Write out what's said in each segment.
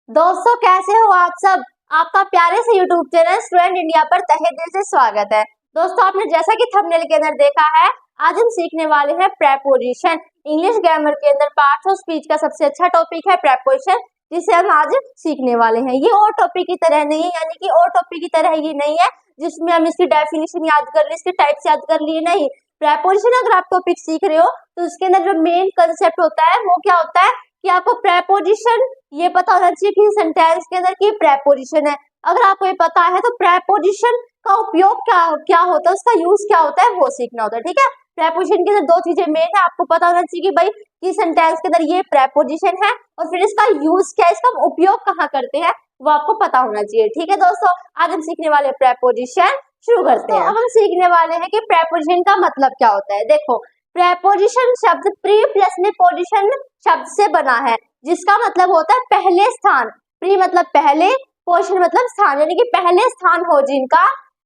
दोस्तों कैसे हो आप सब। आपका प्यारे से यूट्यूब चैनल स्टूडेंट इंडिया पर तहे दिल से स्वागत है। दोस्तों आपने जैसा कि थंबनेल के अंदर देखा है, आज हम सीखने वाले हैं प्रेपोजिशन। इंग्लिश ग्रामर के अंदर पार्ट्स ऑफ स्पीच का सबसे अच्छा टॉपिक है प्रेपोजिशन, जिसे हम आज सीखने वाले हैं। ये और टॉपिक की तरह नहीं है, यानी कि और टॉपिक की तरह ये नहीं है जिसमें हम इसकी डेफिनेशन याद कर लिए, इसके टाइप्स याद कर लिए। नहीं, प्रेपोजिशन अगर आप टॉपिक सीख रहे हो तो उसके अंदर जो मेन कंसेप्ट होता है वो क्या होता है कि आपको प्रेपोजिशन ये पता होना चाहिए कि सेंटेंस के अंदर की प्रेपोजिशन है। अगर आपको ये पता है तो प्रेपोजिशन का उपयोग क्या क्या होता है, उसका यूज क्या होता है वो सीखना होता है। ठीक है, प्रेपोजिशन के अंदर दो चीजें मेन है, आपको पता होना चाहिए कि भाई कि सेंटेंस के अंदर ये प्रेपोजिशन है और फिर इसका यूज क्या है, इसका उपयोग कहाँ करते हैं वो आपको पता होना चाहिए। ठीक है दोस्तों, आज हम सीखने वाले प्रेपोजिशन शुरू करते हैं। अब हम सीखने वाले हैं कि प्रेपोजिशन का मतलब क्या होता है। देखो, प्रेपोजिशन शब्द प्री प्लस में पोजिशन शब्द से बना है, जिसका मतलब होता है पहले स्थान। प्री मतलब पहले, पोजिशन मतलब स्थान, यानी कि पहले स्थान हो जिनका,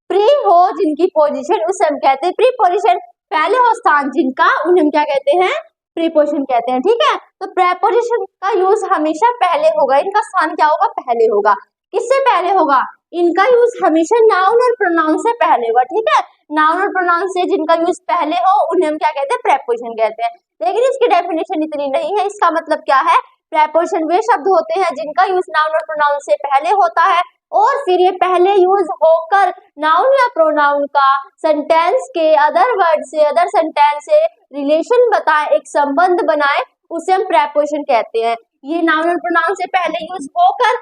प्री हो जिनकी पोजीशन, उसे हम कहते हैं प्री पोजिशन। पहले हो स्थान जिनका, उन्हें हम क्या कहते हैं, प्रीपोजिशन कहते हैं। ठीक है, तो प्रेपोजिशन का यूज हमेशा पहले होगा, इनका स्थान क्या होगा, पहले होगा। किससे पहले होगा, इनका यूज हमेशा नाउन और प्रोनाउन से पहले होगा। ठीक है, नाउन और प्रोनाउन से जिनका यूज पहले हो उन्हें हम क्या कहते हैं, प्रेपोजिशन कहते हैं। लेकिन इसकी डेफिनेशन इतनी नहीं है। इसका मतलब क्या है, प्रेपोजिशन वे शब्द होते हैं जिनका यूज नाउन और प्रोनाउन से पहले होता है और फिर ये पहले यूज होकर नाउन या प्रोनाउन का सेंटेंस के अदर वर्ड से, अदर सेंटेंस से रिलेशन बताए, एक संबंध बनाए, उसे हम प्रेपोजिशन कहते हैं। ये नाउन और प्रोनाउन से पहले यूज होकर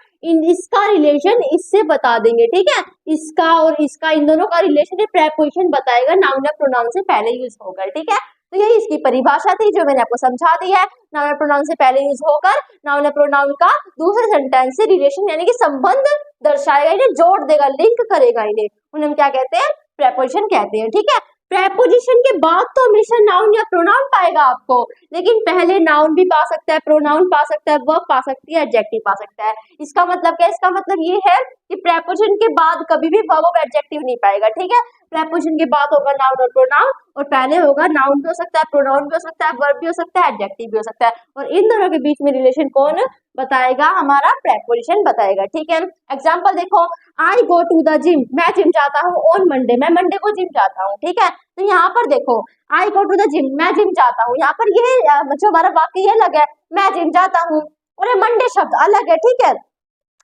इसका रिलेशन इससे बता देंगे। ठीक है, इसका और इसका, इन दोनों का रिलेशन प्रेपोजिशन बताएगा नाउन या प्रोनाउन से पहले यूज होकर। ठीक है, तो यही इसकी परिभाषा थी जो मैंने आपको समझा दी है। नाउन प्रोनाउन से पहले यूज होकर नाउन प्रोनाउन का दूसरे सेंटेंस से रिलेशन यानी कि संबंध दर्शाएगा, इन्हें जोड़ देगा, लिंक करेगा, इन्हें उन्हें हम क्या कहते हैं, प्रेपोजिशन कहते हैं। ठीक है, प्रेपोजिशन के बाद तो हमेशा नाउन या प्रोनाउन पाएगा आपको, लेकिन पहले नाउन भी पा सकता है, प्रोनाउन पा सकता है, वर्ब पा सकती है, एडजेक्टिव पा सकता है। इसका मतलब क्या है, इसका मतलब ये है कि प्रेपोजिशन के बाद कभी भी वर्ब और एडजेक्टिव नहीं पाएगा। ठीक है, प्रेपोजिशन के बाद होगा नाउन और प्रोनाउन, और पहले होगा नाउन भी हो सकता है, प्रोनाउन भी हो सकता है, वर्ब भी हो सकता है, एडजेक्टिव भी हो सकता है, और इन दोनों के बीच में रिलेशन कौन बताएगा, हमारा प्रेपोजिशन बताएगा। ठीक है, एग्जांपल देखो, आई गो टू द जिम, मैं जिम जाता हूँ ऑन मंडे, मैं मंडे को जिम जाता हूँ। ठीक है, तो यहाँ पर देखो आई गो टू द जिम, मैं जिम जाता हूँ, यहाँ पर ये जो हमारा वाक्य ये अलग है, मैं जिम जाता हूँ, और ये मंडे शब्द अलग है। ठीक है,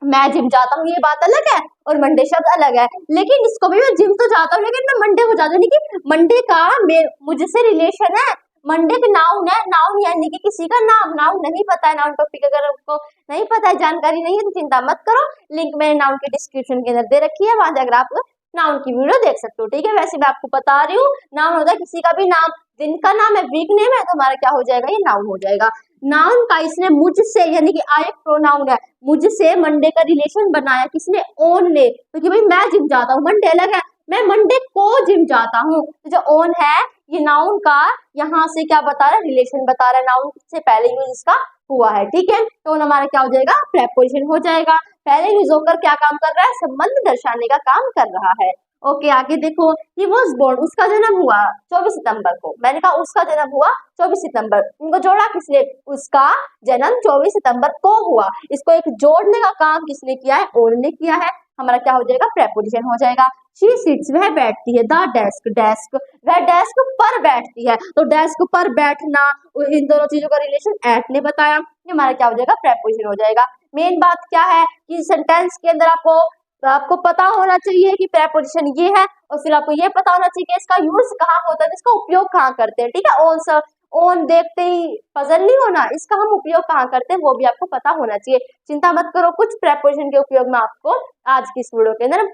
मैं जिम जाता हूँ ये बात अलग है और मंडे शब्द अलग है, लेकिन इसको भी मैं जिम तो जाता हूँ लेकिन मैं मंडे को जाता हूँ, यानी कि मंडे का मुझसे रिलेशन है, मंडे का नाउन है। नाउन यानी कि किसी का नाम, नाउन नहीं पता है, नाउन टॉपिक अगर आपको नहीं पता है, जानकारी नहीं है तो चिंता मत करो, लिंक मैंने नाउन के डिस्क्रिप्शन के अंदर दे रखी है, वहां जाकर आप नाउन की वीडियो देख सकते हो। ठीक है, वैसे मैं आपको बता रही हूँ, नाउन होता है किसी का भी नाम, जिनका नाम है वीक नेम है तो हमारा क्या हो जाएगा, ये नाउन हो जाएगा। नाउन का इसने मुझसे यानी कि आई एक प्रोनाउन है, मुझसे मंडे का रिलेशन बनाया, किसने, ओन ने, क्योंकि भाई मैं जिम जाता हूँ, मंडे अलग है, मैं मंडे को जिम जाता हूँ, तो जो ओन है ये नाउन का यहाँ से क्या बता रहा है, रिलेशन बता रहा है, नाउन से पहले यूज इसका हुआ है। ठीक है, तो हमारा क्या हो जाएगा, प्रेपोजिशन हो जाएगा, पहले यूज होकर क्या काम कर रहा है, संबंध दर्शाने का काम कर रहा है। ओके, आगे देखो, ही वॉज बोर्न, उसका जन्म हुआ 24 सितंबर को, मैंने कहा उसका जन्म हुआ 24 सितंबर, इनको जोड़ा किसने, उसका जन्म 24 सितंबर को हुआ, इसको एक जोड़ने का काम किसने किया है, ओन ने किया है, हमारा क्या हो जाएगा, प्रेपोजिशन हो जाएगा। शी सिट्स, वह बैठती है, द डेस्क, डेस्क, वह डेस्क पर बैठती है, तो डेस्क पर बैठना, इन दोनों चीजों का रिलेशन एट ने बताया, ये हमारा क्या हो जाएगा, प्रेपोजिशन हो जाएगा। मेन बात क्या है कि सेंटेंस के अंदर आपको पता होना चाहिए कि प्रेपोजिशन ये है, और फिर आपको ये पता होना चाहिए कि इसका यूज कहाँ होता है, इसका उपयोग कहाँ करते हैं। ठीक है, ओन सर, ओन देखते ही पजल नहीं होना, इसका हम उपयोग कहाँ करते हैं वो भी आपको पता होना चाहिए। चिंता मत करो, कुछ प्रेपोजिशन के उपयोग में आपको आज की इस वीडियो के अंदर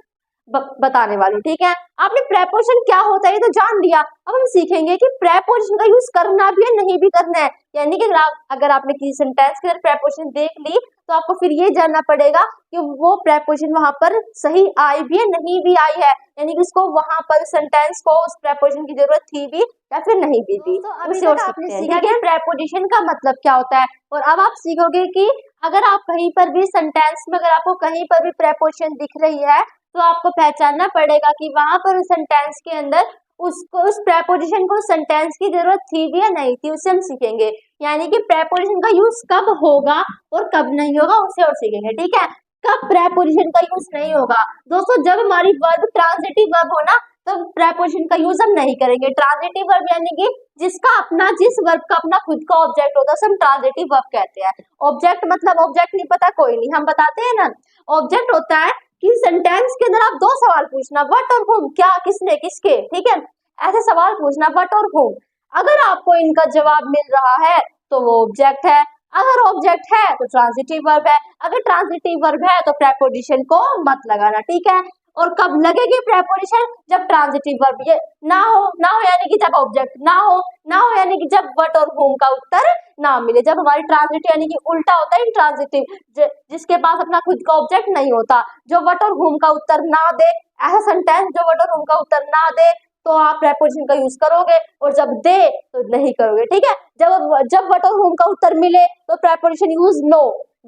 बताने वाली हूँ। ठीक है, आपने प्रेपोजिशन क्या होता है ये तो जान लिया, अब हम सीखेंगे कि प्रेपोजिशन का यूज करना भी है, नहीं भी करना है, यानी कि अगर आपने किसी सेंटेंस के अंदर प्रेपोजिशन देख ली तो आपको फिर ये जानना पड़ेगा कि वो प्रेपोजिशन वहां पर सही आई भी है, नहीं भी आई है, यानी कि उसको वहां पर सेंटेंस को उस प्रेपोजिशन की जरूरत थी भी या फिर नहीं भी थी। तो अभी और आपने सीखा कि प्रेपोजिशन का मतलब क्या होता है, और अब आप सीखोगे कि अगर आप कहीं पर भी सेंटेंस में अगर आपको कहीं पर भी प्रेपोजिशन दिख रही है तो आपको पहचानना पड़ेगा कि वहां पर सेंटेंस के अंदर उसको उस प्रेपोजिशन को सेंटेंस की जरूरत थी भी या नहीं थी, उसे हम सीखेंगे। यानी कि प्रेपोजिशन का यूज कब होगा और कब नहीं होगा उसे और सीखेंगे, ठीक है। कब प्रेपोजिशन का यूज नहीं होगा दोस्तों, जब हमारी वर्ब ट्रांजिटिव वर्ब हो ना, तो प्रेपोजिशन का यूज हम नहीं करेंगे। ट्रांजिटिव वर्ब यानी कि जिस वर्ब का अपना खुद का ऑब्जेक्ट होता है उसे हम ट्रांजिटिव वर्ब कहते हैं। ऑब्जेक्ट मतलब ऑब्जेक्ट नहीं पता कोई नहीं, हम बताते हैं ना। ऑब्जेक्ट होता है कि सेंटेंस के अंदर आप दो सवाल पूछना, व्हाट और whom, क्या, किसने, किसके, ठीक है, ऐसे सवाल पूछना व्हाट और whom। अगर आपको इनका जवाब मिल रहा है तो वो ऑब्जेक्ट है, अगर ऑब्जेक्ट है तो ट्रांजिटिव वर्ब है, अगर ट्रांजिटिव वर्ब है तो प्रेपोजिशन को मत लगाना, ठीक है। और कब लगेगी प्रेपोजिशन, जब ट्रांजिटिव वर्ब ये ना हो यानी कि जब ऑब्जेक्ट ना हो यानी कि जब व्हाट और whom का उत्तर ना मिले, जब हमारी ट्रांजिटिव यानी कि उल्टा होता है इंट्रांजिटिव, जिसके पास अपना खुद का ऑब्जेक्ट नहीं होता, जो व्हाट और whom का उत्तर ना दे, ऐसा सेंटेंस जो व्हाट और whom का उत्तर ना दे तो आप प्रेपोजिशन का यूज करोगे, और जब दे तो नहीं करोगे, ठीक है। जब व्हाट और whom का उत्तर मिले तो प्रेपोजिशन यूज नो,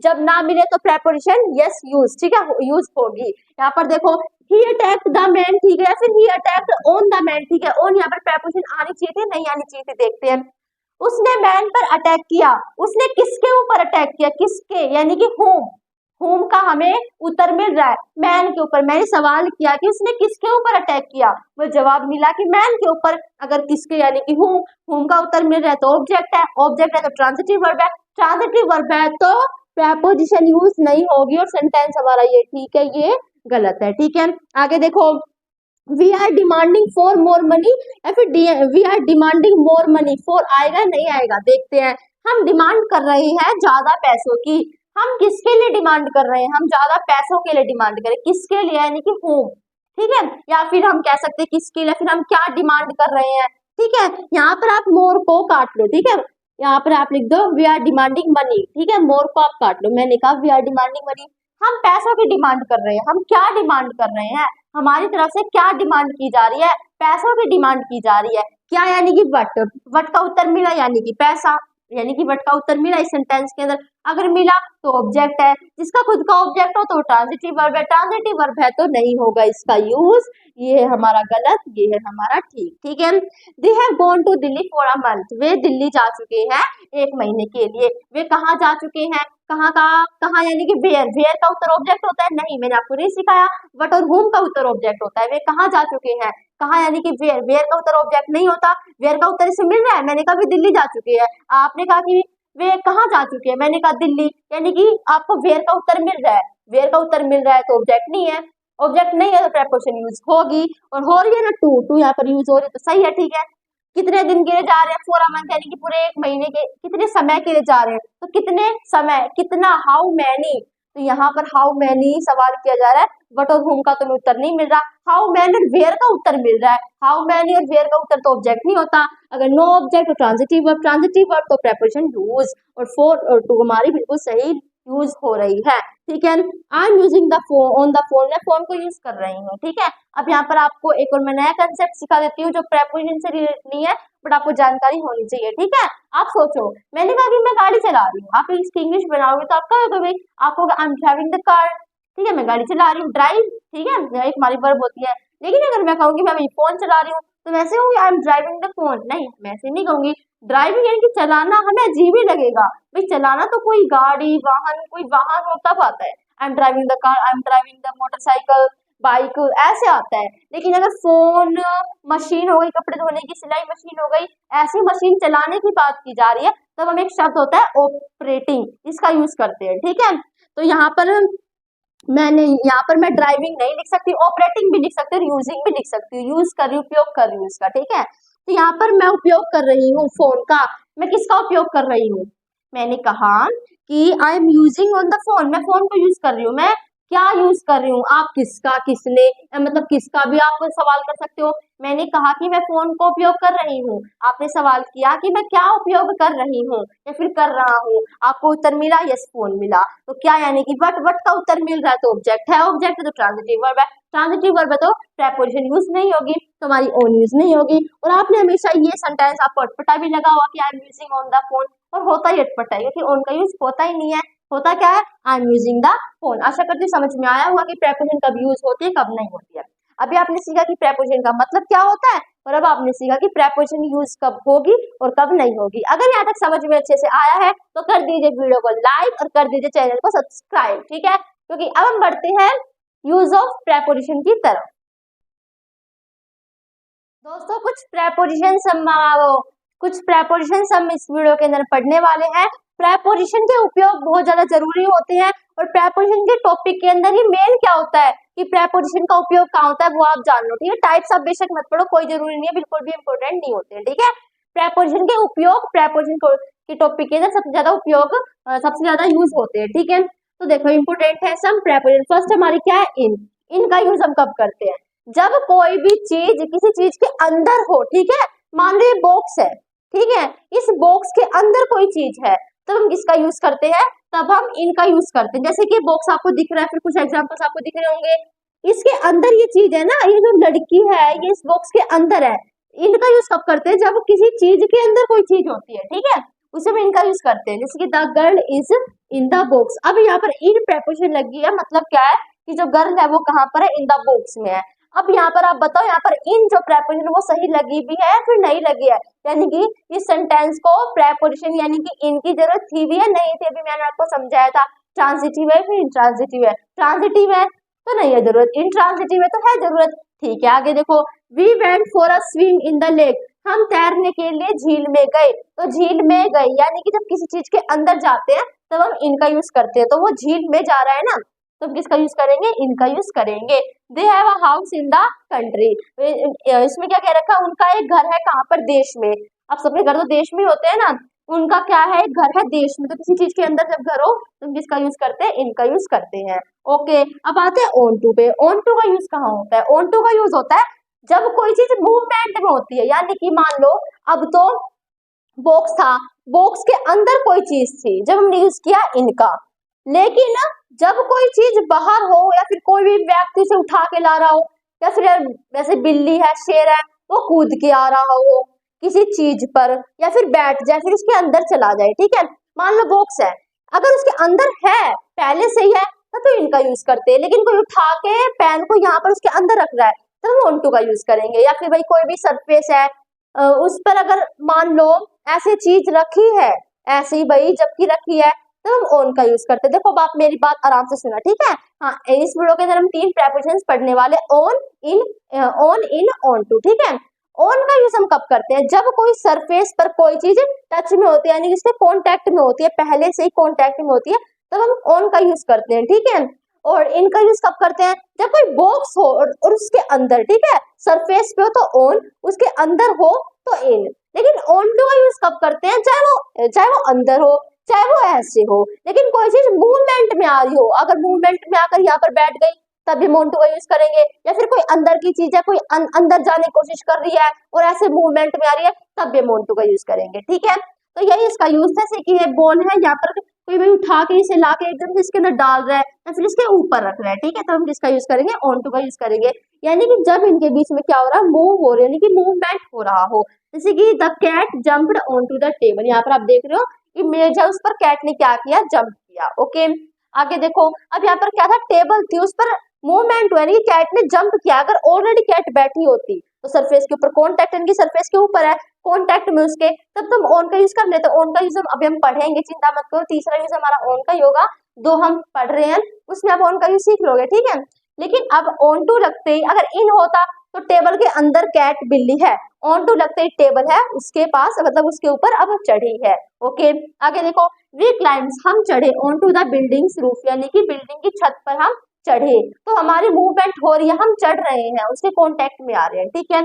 जब ना मिले तो प्रेपोजिशन यस यूज, ठीक है, यूज होगी। यहाँ पर देखो ही अटैक्ड द मैन, ठीक है, या फिर ही अटैक्ड ऑन द मैन, ठीक है। ऑन यहाँ पर प्रेपोजिशन आनी चाहिए थी, नहीं आनी चाहिए थी, देखते हैं। उसने मैन पर अटैक किया, उसने किसके ऊपर अटैक किया, किसके यानी कि होम का हमें उत्तर मिल रहा है मैन के ऊपर। मैंने सवाल किया कि उसने किसके ऊपर अटैक किया, वो जवाब मिला कि मैन के ऊपर। अगर किसके यानी कि होम का उत्तर मिल रहा है तो ऑब्जेक्ट है, ऑब्जेक्ट है तो ट्रांजिटिव वर्ब है, ट्रांजिटिव वर्ब है तो प्रेपोजिशन यूज नहीं होगी, और सेंटेंस हमारा ये ठीक है ये गलत है, ठीक है। आगे देखो, we are demanding for more money, या फिर we are demanding more money for, आएगा नहीं आएगा देखते हैं। हम डिमांड कर रहे हैं ज्यादा पैसों की, हम किसके लिए डिमांड कर रहे हैं, हम ज्यादा पैसों के लिए डिमांड करें, किसके लिए यानी कि होम, ठीक है। या फिर हम कह सकते हैं किसके लिए, फिर हम क्या डिमांड कर रहे हैं, ठीक है। यहाँ पर आप मोर को काट लो, ठीक है, यहाँ पर आप लिख दो वी आर डिमांडिंग मनी, ठीक है, मोर को आप काट लो, मैंने कहा वी आर डिमांडिंग मनी। हम पैसों की डिमांड कर रहे हैं, हम क्या डिमांड कर रहे हैं, हमारी तरफ से क्या डिमांड की जा रही है, पैसों की डिमांड की जा रही है। क्या यानी कि वट का उत्तर मिला यानी कि पैसा, यानी कि वट का उत्तर मिला इस सेंटेंस के अंदर। अगर मिला तो ऑब्जेक्ट है, जिसका खुद का ऑब्जेक्ट हो तो ट्रांजिटिव वर्ब है, ट्रांजिटिव वर्ब है तो नहीं होगा इसका यूज। ये है हमारा गलत, ये है हमारा ठीक, ठीक है। They have gone to Delhi for a month, वे दिल्ली जा चुके हैं 1 महीने के लिए। वे कहाँ जा चुके हैं, कहाँ यानी कि वेयर का उत्तर ऑब्जेक्ट होता है, नहीं मैंने आपको नहीं सिखाया। व्हाट और whom का उत्तर ऑब्जेक्ट होता है, वे कहाँ जा चुके हैं, कहाँ यानी कि वेयर का उत्तर ऑब्जेक्ट नहीं होता, वेयर का उत्तर इसे मिल रहा है, मैंने कहा वे दिल्ली जा चुके हैं। आपने कहा कि वे कहाँ जा चुके हैं, मैंने कहा दिल्ली, यानी कि आपको वेयर का उत्तर मिल रहा है, वेयर का उत्तर मिल रहा है तो ऑब्जेक्ट नहीं है, ऑब्जेक्ट नहीं है तो प्रेपोजिशन यूज होगी, और हो रही है ना टू यहाँ पर यूज हो रही है तो सही है, ठीक है। कितने दिन के लिए जा रहे हैं, फॉर अ मंथ यानी कि पूरे 1 महीने के, कितने समय के लिए जा रहे हैं, तो कितने समय, कितना, हाउ मैनी, तो यहाँ पर हाउ मैनी सवाल किया जा रहा है, व्हाट और whom का तो उत्तर नहीं मिल रहा, हाउ मैनी और वेयर का उत्तर मिल रहा है, हाउ मैनी और वेयर का उत्तर तो ऑब्जेक्ट नहीं होता। अगर नो ऑब्जेक्ट तो ट्रांजिटिव वर्ब तो प्रेपोजिशन यूज, और फॉर और टू हमारी बिल्कुल सही यूज हो रही है, ठीक है। I am using the phone on the phone, मैं फोन को यूज कर रही हूँ, ठीक है। अब यहाँ पर आपको एक और मैं नया कंसेप्ट सिखा देती हूँ जो प्रेपोजिशन से रिलेटेड नहीं है, बट आपको जानकारी होनी चाहिए, ठीक है। आप सोचो, मैंने कहा कि मैं गाड़ी चला रही हूँ, आप इसकी इंग्लिश बनाओगे तो आप कहोगे भाई, आपको I am driving the car, ठीक है, मैं गाड़ी चला रही हूँ, ड्राइव, ठीक है, एक हमारी वर्ब होती है। लेकिन अगर मैं कहूंगी मैं फोन चला रही हूँ तो वैसे होंगी I am driving the phone, नहीं मैं ऐसे नहीं कहूंगी। ड्राइविंग यानी कि चलाना हमें अजीब ही लगेगा, भाई चलाना तो कोई गाड़ी कोई वाहन हो तब आता है, I am driving the car, I am driving the motorcycle, bike, ऐसे आता है। लेकिन अगर फोन, मशीन हो गई, कपड़े धोने की सिलाई मशीन हो गई, ऐसी मशीन चलाने की बात की जा रही है, तब हमें एक शब्द होता है ऑपरेटिंग, इसका यूज करते हैं, ठीक है। तो यहाँ पर मैं ड्राइविंग नहीं लिख सकती, ऑपरेटिंग भी लिख सकती हूँ, यूजिंग भी लिख सकती हूँ, यूज कर रही हूँ, उपयोग कर रही हूँ इसका, ठीक है। तो यहाँ पर मैं उपयोग कर रही हूँ फोन का, मैं किसका उपयोग कर रही हूँ, मैंने कहा कि आई am using on the phone, मैं फोन को यूज कर रही हूँ, मैं क्या यूज कर रही हूँ, आप किसका, किसने, मतलब किसका भी आप सवाल कर सकते हो। मैंने कहा कि मैं फोन को उपयोग कर रही हूँ, आपने सवाल किया कि मैं क्या उपयोग कर रही हूँ या फिर कर रहा हूँ, आपको उत्तर मिला यस फोन मिला, तो क्या यानी कि वट का उत्तर मिल रहा है तो ऑब्जेक्ट है, ऑब्जेक्ट है तो ट्रांजिटिव वर्ब है, ट्रांजिटिव वर्ब है तो प्रेपोजिशन यूज नहीं होगी, तो हमारी ओन यूज नहीं होगी। और आपने हमेशा ये सेंटेंस आपको अटपटा भी लगा हुआ कि आई am using on the phone, और होता ही अटपटा है क्योंकि ऑन का यूज होता ही नहीं है, होता क्या है I am using the phone. आशा करती हूँ समझ में आया होगा कि प्रेपोजिशन कब यूज होती है कब नहीं होती है। अभी आपने सीखा कि प्रेपोजिशन का मतलब क्या होता है, और अब आपने सीखा कि प्रेपोजिशन यूज कब होगी और कब नहीं होगी। अगर यहाँ तक समझ में अच्छे से आया है तो कर दीजिए वीडियो को लाइक और कर दीजिए चैनल को सब्सक्राइब, ठीक है, क्योंकि अब हम बढ़ते हैं यूज ऑफ प्रेपोजिशन की तरफ। दोस्तों कुछ प्रेपोजिशन हम इस वीडियो के अंदर पढ़ने वाले हैं। प्रेपोजिशन के उपयोग बहुत ज्यादा जरूरी होते हैं और प्रेपोजिशन के टॉपिक के अंदर ही मेन क्या होता है कि प्रेपोजिशन का उपयोग कहाँ होता है वो आप जान लो, ठीक है। टाइप्स आप बेशक मत पढ़ो, कोई जरूरी नहीं है, बिल्कुल भी इंपॉर्टेंट नहीं होते हैं, ठीक है। प्रेपोजिशन के उपयोग प्रेपोजिशन के टॉपिक के अंदर सबसे ज्यादा उपयोग सबसे ज्यादा यूज होते हैं, ठीक है। तो देखो इंपोर्टेंट है सम प्रेपोजिशन। फर्स्ट हमारी क्या है इन का यूज हम कब करते हैं, जब कोई भी चीज किसी चीज के अंदर हो, ठीक है। मान लो ये बॉक्स है, ठीक है, इस बॉक्स के अंदर कोई चीज है तब हम किसका यूज करते हैं, तब हम इनका यूज करते हैं। जैसे कि बॉक्स आपको दिख रहा है, फिर कुछ एग्जांपल्स आपको दिख रहे होंगे, इसके अंदर ये चीज है ना, ये जो लड़की है ये इस बॉक्स के अंदर है। इनका यूज कब करते हैं, जब किसी चीज के अंदर कोई चीज होती है, ठीक है, उसे हम इनका यूज करते हैं। जैसे कि the girl is in the box. अब यहाँ पर इन प्रेपोजिशन लगी है, मतलब क्या है कि जो गर्ल है वो कहाँ पर है, इन द बॉक्स में है। अब यहाँ पर आप बताओ, यहाँ पर इन जो प्रेपोजिशन वो सही लगी भी है फिर नहीं लगी है, यानी कि इस सेंटेंस को प्रेपोजिशन यानी कि इनकी जरूरत थी भी है नहीं थी, अभी मैंने आपको समझाया था। ट्रांजिटिव है फिर इंट्रांजिटिव है, ट्रांजिटिव है तो नहीं है जरूरत, इंट्रांजिटिव है तो है जरूरत, ठीक है। आगे देखो, we went for a swim in the lake. हम तैरने के लिए झील में गए, तो झील में गए यानी कि जब किसी चीज के अंदर जाते हैं तब हम इनका यूज करते हैं, तो वो झील में जा रहा है ना, तो हम किसका यूज करेंगे, इनका यूज करेंगे। They have a house in the country. इसमें क्या कह रखा है, उनका एक घर है कहाँ पर, देश में। अब सबके घर तो देश में होते हैं ना, उनका क्या है, एक घर है देश में, तो किसी चीज के अंदर जब घर हो तो हम किसका यूज करते हैं, इनका यूज करते हैं। ओके, अब आते हैं ऑन टू पे। ऑन टू का यूज कहाँ होता है, ऑन टू का यूज होता है जब कोई चीज मूवमेंट में होती है, यानी कि मान लो अब तो बॉक्स था, बॉक्स के अंदर कोई चीज थी, जब हमने यूज किया इनका। लेकिन जब कोई चीज बाहर हो या फिर कोई भी व्यक्ति से उठा के ला रहा हो, या फिर जैसे बिल्ली है, शेर है, वो कूद के आ रहा हो किसी चीज पर, या फिर बैठ जाए फिर उसके अंदर चला जाए, ठीक है। मान लो बॉक्स है, अगर उसके अंदर है पहले से ही है तो इनका यूज करते हैं, लेकिन कोई उठा के पेन को यहाँ पर उसके अंदर रख रहा है तो हम ऑन टू का यूज करेंगे। या फिर भाई कोई भी सरफेस है उस पर अगर मान लो ऐसी चीज रखी है, ऐसे ही भाई जबकि रखी है तो हम ऑन का यूज करते हैं। देखो आप मेरी बात आराम से सुना, ठीक है। हाँ, इस वीडियो के अंदर हम 3 प्रेपोजिशंस पढ़ने वाले, ऑन इन ऑन टू, ठीक है। ऑन का यूज हम कब करते हैं, जब कोई सरफेस पर कोई चीज टच में होती है, यानी जिसके कांटेक्ट में होती है, पहले से ही कांटेक्ट में होती है, तब हम ऑन का यूज करते हैं, ठीक है। और इनका यूज कब करते हैं, जब कोई बॉक्स हो और उसके अंदर, ठीक है, सरफेस पे हो तो ऑन, उसके अंदर हो तो इन। लेकिन ऑन टू का यूज कब करते हैं, चाहे वो अंदर हो चाहे वो ऐसे हो, लेकिन कोई चीज मूवमेंट में आ रही हो, अगर मूवमेंट में आकर यहाँ पर बैठ गई तब भी ऑन टू का यूज करेंगे। या फिर कोई अंदर की चीज है, कोई अंदर जाने की कोशिश कर रही है और ऐसे मूवमेंट में आ रही है तब भी ऑन टू का यूज करेंगे, ठीक है। तो यही इसका यूज है, जैसे कि ये बॉल है, यहाँ पर कोई भी उठा के इसे ला के एकदम से इसके अंदर डाल रहा है या फिर इसके ऊपर रख रहा है, ठीक है, तो हम किसका यूज करेंगे, ऑन टू का यूज करेंगे। यानी कि जब इनके बीच में क्या हो रहा है, मूव हो रहा है, यानी कि मूवमेंट हो रहा हो। जैसे कि the cat jumped on to the table, यहाँ पर आप देख रहे हो इमेज है, उस पर कैट ने क्या किया, जंप किया। ओके, आगे देखो, अब यहाँ पर क्या था, टेबल थी, उस पर मूवमेंट हुआ, यानी कि कैट ने जंप किया। अगर ऑलरेडी कैट बैठी होती तो सरफेस के ऊपर कॉन्टैक्ट, यानी कि सरफेस के ऊपर है, कॉन्टैक्ट में उसके, तब तुम ऑन का यूज कर लेते। ऑन का यूज अभी हम पढ़ेंगे, चिंता मत करो, तीसरा यूज हमारा ऑन का ही होगा, 2 हम पढ़ रहे हैं उसमें आप ऑन का यूज सीख लोगे, ठीक है। लेकिन अब ऑन टू लगते ही अगर इन होता तो टेबल के अंदर कैट बिल्ली है, ऑन टू लगते ही टेबल है उसके पास, मतलब उसके ऊपर अब चढ़ी है। ओके, आगे देखो, वी क्लाइम्स, हम चढ़े, on to the building's roof, यानी कि बिल्डिंग की छत पर हम चढ़े, तो हमारी मूवमेंट हो रही है, हम चढ़ रहे हैं, उसके कांटेक्ट में आ रहे हैं, ठीक है।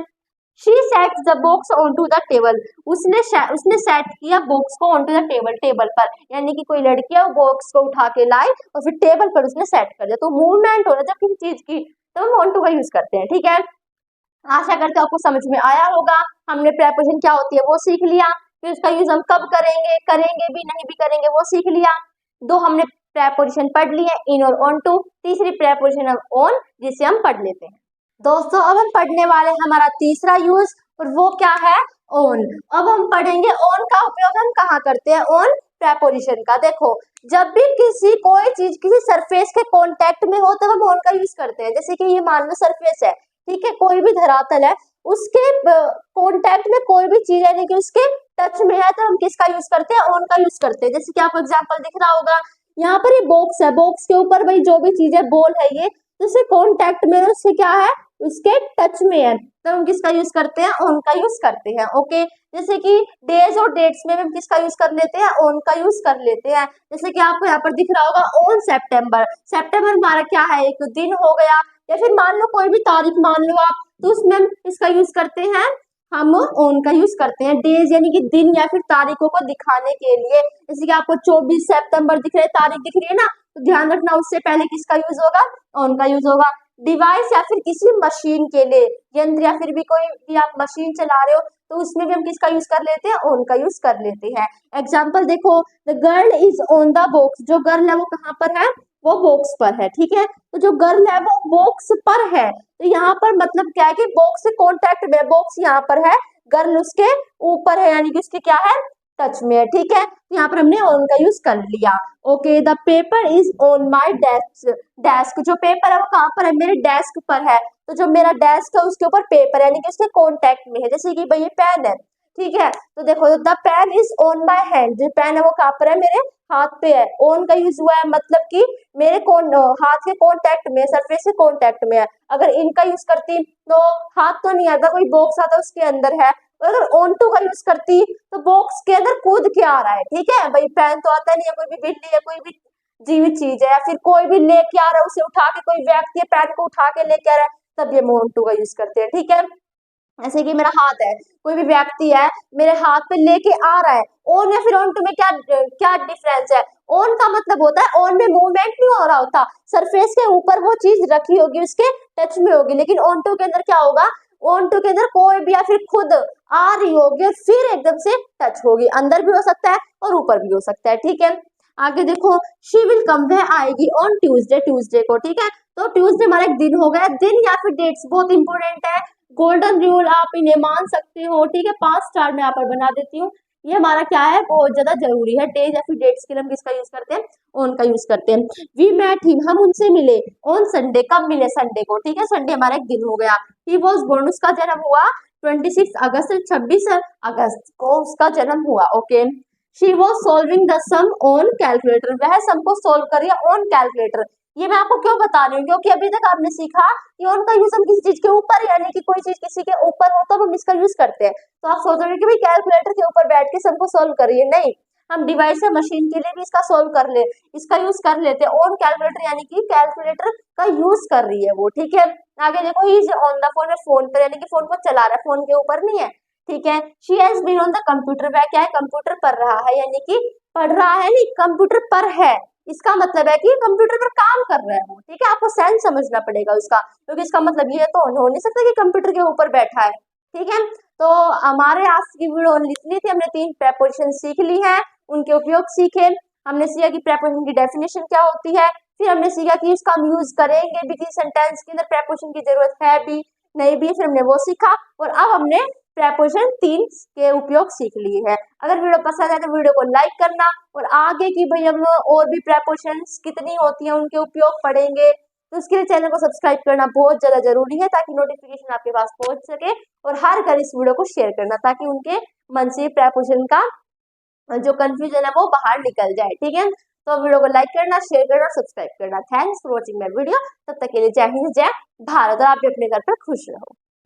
She set the box on to the table, उसने सेट किया बॉक्स को ऑन टू द टेबल पर, यानी कि कोई लड़की है वो बॉक्स को उठा के लाई और फिर टेबल पर उसने सेट कर दिया, तो मूवमेंट हो रहा है जब किसी चीज की, तो हम ऑन टू का यूज करते हैं, ठीक है। आशा करते आपको समझ में आया होगा, हमने प्रेपोजिशन क्या होती है वो सीख लिया, फिर उसका यूज हम कब करेंगे, करेंगे भी नहीं भी करेंगे वो सीख लिया। 2 हमने प्रेपोजिशन पढ़ लिए, इन और ऑन टू। तीसरी प्रेपोजिशन हम ऑन, जिसे हम पढ़ लेते हैं। दोस्तों अब हम पढ़ने वाले हमारा तीसरा यूज, और वो क्या है, ऑन। अब हम पढ़ेंगे ऑन का उपयोग हम कहाँ करते हैं, ऑन प्रेपोजिशन का। देखो, जब भी कोई चीज किसी सरफेस के कांटेक्ट में हो तब हम ऑन का यूज करते हैं। जैसे कि ये मान लो सरफेस है, ठीक है, कोई भी धरातल है, उसके कॉन्टेक्ट में कोई भी चीज यानी कि उसके टच में है तो हम किसका यूज करते हैं, ऑन का यूज करते हैं। जैसे कि आपको एग्जांपल दिख रहा होगा, यहाँ पर ये बॉक्स है, बॉक्स के ऊपर भाई जो भी चीज है, बॉल है ये, जिससे कॉन्टेक्ट में है, उससे क्या है, उसके टच में है, तो हम किसका यूज करते हैं, ऑन का यूज करते हैं। ओके, जैसे कि डेज और डेट्स में हम किसका यूज कर लेते हैं, ऑन का यूज कर लेते हैं। जैसे कि आपको यहाँ पर दिख रहा होगा ऑन सितंबर, सितंबर हमारा क्या है, एक दिन हो गया, या फिर मान लो कोई भी तारीख मान लो आप, तो उसमें हम इसका यूज करते हैं, हम ऑन का यूज करते हैं। डेज यानी कि दिन या फिर तारीखों को दिखाने के लिए, जैसे कि आपको 24 सितंबर दिख रहा है, तारीख दिख रही है ना, तो ध्यान रखना उससे पहले किसका यूज होगा, ऑन का यूज होगा। डिवाइस या फिर किसी मशीन के लिए, यंत्र या फिर भी कोई भी आप मशीन चला रहे हो तो उसमें भी हम किसका यूज कर लेते हैं, ऑन का यूज कर लेते हैं। एग्जाम्पल देखो, the girl is on the box, जो गर्ल है वो कहाँ पर है, वो बॉक्स पर है, ठीक है। तो जो गर्ल है वो बॉक्स पर है, तो यहाँ पर मतलब क्या है कि बॉक्स से कॉन्टेक्ट में, बॉक्स यहाँ पर है, गर्ल उसके ऊपर है, यानी कि उसके क्या है, टच में है, ठीक है। यहाँ पर हमने ऑन का यूज कर लिया। Okay, the paper is on my desk, desk जो पेपर है वो कहाँ पर है, मेरे डेस्क पर है, तो जो मेरा डेस्क है उसके ऊपर पेपर है, यानी कि उसके कॉन्टेक्ट में है। जैसे कि भाई ये पेन है, ठीक है, तो देखो the pen is on my hand, जो पेन है वो कहाँ पर है, मेरे हाथ पे है। ऑन का यूज हुआ है मतलब कि मेरे हाथ के कांटेक्ट में, सरफेस के कांटेक्ट में है। अगर इनका यूज करती तो हाथ तो नहीं आता, कोई बॉक्स आता उसके अंदर है, और अगर ऑन टू का यूज करती तो बॉक्स के अंदर कूद के आ रहा है, ठीक है भाई, पेन तो आता नहीं है, कोई भी बिल्ली है, कोई भी जीवित चीज है, या फिर कोई भी लेके आ रहा है, उसे उठा के, कोई व्यक्ति है पेन को उठा के लेके आ रहा है, तब ये ऑन टू का यूज करते हैं, ठीक है। ऐसे कि मेरा हाथ है, कोई भी व्यक्ति है मेरे हाथ पे लेके आ रहा है, ऑन या फिर ऑन टू में क्या क्या डिफरेंस है। ऑन का मतलब होता है ऑन में मूवमेंट नहीं हो रहा होता, सरफेस के ऊपर वो चीज रखी होगी, उसके टच में होगी, लेकिन ऑन टू के अंदर क्या होगा, ऑन टू के अंदर कोई भी या फिर खुद आ रही होगी और फिर एकदम से टच होगी, अंदर भी हो सकता है और ऊपर भी हो सकता है, ठीक है। आगे देखो, शी विल कम, वह आएगी ऑन ट्यूसडे, ट्यूसडे को, ठीक है। तो ट्यूसडे हमारा एक दिन हो गया, दिन या फिर डेट्स बहुत इंपॉर्टेंट है, गोल्डन रूल आप इन्हें मान सकते हो, ठीक है, 5 स्टार में यहाँ पर बना देती हूँ। ये हमारा क्या है, बहुत ज्यादा जरूरी है, डेज या फिर डेट्स के लिए हम किसका यूज करते हैं, ऑन का यूज करते हैं। वी मेट हिम, हम उनसे मिले, ऑन संडे, कब मिले, संडे को, ठीक है, संडे हमारा एक दिन हो गया। ही वॉज बोर्न, उसका जन्म हुआ 26 अगस्त, 26 अगस्त को उसका जन्म हुआ। Okay, she was solving the sum on calculator, वह सम को सॉल्व कर रही है ऑन कैलकुलेटर। ये मैं आपको क्यों बता रही हूँ, क्योंकि अभी तक आपने सीखा कि ऑन का यूज हम किसी चीज के ऊपर, यानी कि कोई चीज किसी के ऊपर हो तो हम इसका यूज करते हैं। तो आप सोच रहे हो कि भाई कैलकुलेटर के ऊपर बैठ के सबको सॉल्व करिए, नहीं, हम डिवाइस या मशीन के लिए भी इसका सॉल्व कर ले, इसका यूज कर लेते हैं। ऑन कैलकुलेटर यानी कि कैलकुलेटर का यूज कर रही है वो, ठीक है। आगे देखो, he is on the phone, phone पर, यानी कि फोन को चला रहा है, फोन के ऊपर नहीं है, ठीक है। She has been on the computer, वह क्या है, कंप्यूटर पढ़ रहा है, यानी कि पढ़ रहा है नहीं, कंप्यूटर पर है, इसका मतलब है कि कंप्यूटर पर काम कर रहा है वो, ठीक है। आपको सेंस समझना पड़ेगा उसका, क्योंकि इसका मतलब ये तो हो नहीं सकता कि कंप्यूटर के ऊपर बैठा है, ठीक है। तो हमारे आज की वीडियो इतनी थी, हमने 3 प्रेपोजिशन सीख ली है, उनके उपयोग सीखे, हमने सीखा कि प्रेपोजिशन की डेफिनेशन क्या होती है, फिर हमने सीखा कि इसका हम यूज करेंगे भी किसी सेंटेंस के अंदर, प्रेपोजिशन की जरूरत है भी नहीं भी, फिर हमने वो सीखा, और अब हमने प्रेपोजिशन 3 के उपयोग सीख लिए हैं। अगर वीडियो पसंद आए तो वीडियो को लाइक करना, और आगे की भाई हम और भी प्रेपोजिशंस कितनी होती हैं उनके उपयोग पढ़ेंगे, तो उसके लिए चैनल को सब्सक्राइब करना बहुत ज्यादा जरूरी है, ताकि नोटिफिकेशन आपके पास पहुंच सके, और हर घर इस वीडियो को शेयर करना, ताकि उनके मन से प्रेपोजिशन का जो कंफ्यूजन है वो बाहर निकल जाए, ठीक है। तो वीडियो को लाइक करना, शेयर करना और सब्सक्राइब करना। Thanks for watching my video. तब तक के लिए जय हिंद, जय भारत, और आप भी अपने घर पर खुश रहो।